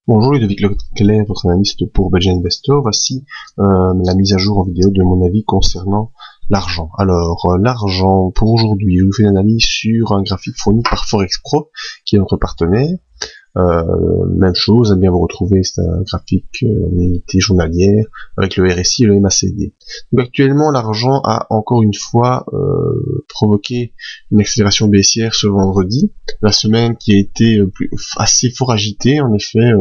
Bonjour Ludovic Leclerc, votre analyste pour Belgian Investor. Voici la mise à jour en vidéo de mon avis concernant l'argent. Alors, l'argent, pour aujourd'hui, je vous fais une analyse sur un graphique fourni par Forex Pro, qui est notre partenaire. Même chose, bien vous retrouver, c'est un graphique en unité journalière avec le RSI et le MACD. Donc actuellement, l'argent a encore une fois provoqué une accélération baissière ce vendredi, la semaine qui a été assez fort agitée. En effet,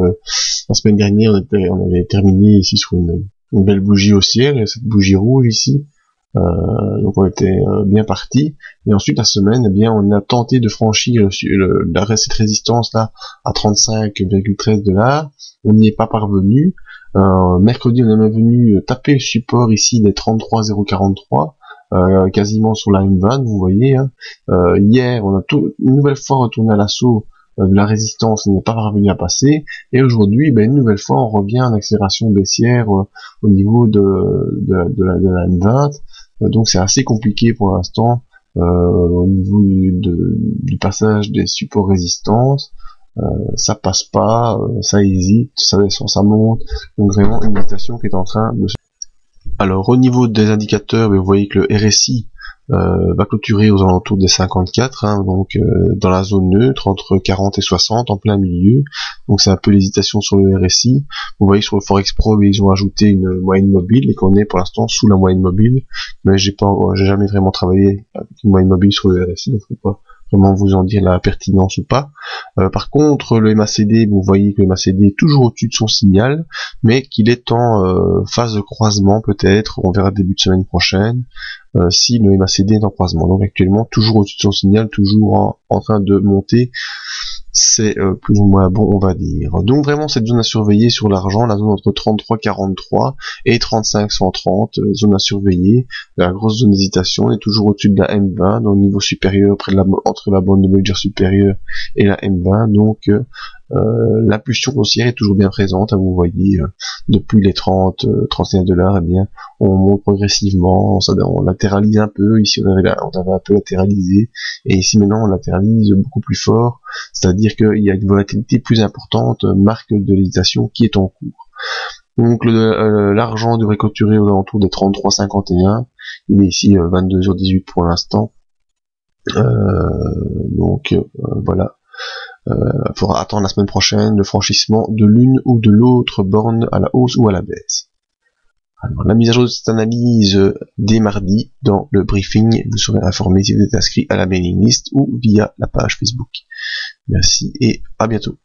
la semaine dernière, on avait terminé ici sur une belle bougie haussière, cette bougie rouge ici. Donc on était bien parti, et ensuite la semaine, eh bien, on a tenté de franchir cette résistance là à 35,13$. On n'y est pas parvenu. Mercredi, on est même venu taper le support ici des 33,043, quasiment sur la M20, vous voyez. Hein. Hier, on a une nouvelle fois retourné à l'assaut de la résistance, on n'est pas parvenu à passer, et aujourd'hui, une nouvelle fois, on revient en accélération baissière au niveau de la M20. Donc c'est assez compliqué pour l'instant au niveau du passage des supports résistance. Ça passe pas, ça hésite, ça descend, ça monte. Donc vraiment une hésitation qui est en train de se... Alors au niveau des indicateurs, vous voyez que le RSI va clôturer aux alentours des 54, hein, donc dans la zone neutre, entre 40 et 60, en plein milieu. Donc c'est un peu l'hésitation sur le RSI. Vous voyez sur le Forex Pro, ils ont ajouté une moyenne mobile, et qu'on est pour l'instant sous la moyenne mobile, mais j'ai jamais vraiment travaillé avec une moyenne mobile sur le RSI, donc je ne peux pas vraiment vous en dire la pertinence ou pas. Par contre, le MACD, vous voyez que le MACD est toujours au-dessus de son signal, mais qu'il est en phase de croisement peut-être, on verra début de semaine prochaine, si le MACD est en croisement. Donc actuellement, toujours au-dessus de son signal, toujours en train de monter. C'est plus ou moins bon, on va dire. Donc vraiment cette zone à surveiller sur l'argent, la zone entre 33,43 et 35,130, zone à surveiller. La grosse zone d'hésitation est toujours au-dessus de la M20, dans le niveau supérieur, entre la bande de Bollinger supérieure et la M20. Donc l'impulsion haussière est toujours bien présente, hein, vous voyez, depuis les 31$, eh bien, on monte progressivement, on latéralise un peu, ici on avait un peu latéralisé, et ici maintenant on latéralise beaucoup plus fort, c'est-à-dire qu'il y a une volatilité plus importante, marque de l'hésitation qui est en cours. Donc l'argent devrait clôturer aux alentours de 33,51, il est ici 22h18 pour l'instant, voilà. Il faudra attendre la semaine prochaine le franchissement de l'une ou de l'autre borne à la hausse ou à la baisse. Alors, la mise à jour de cette analyse dès mardi dans le briefing, vous serez informé si vous êtes inscrit à la mailing list ou via la page Facebook. Merci et à bientôt.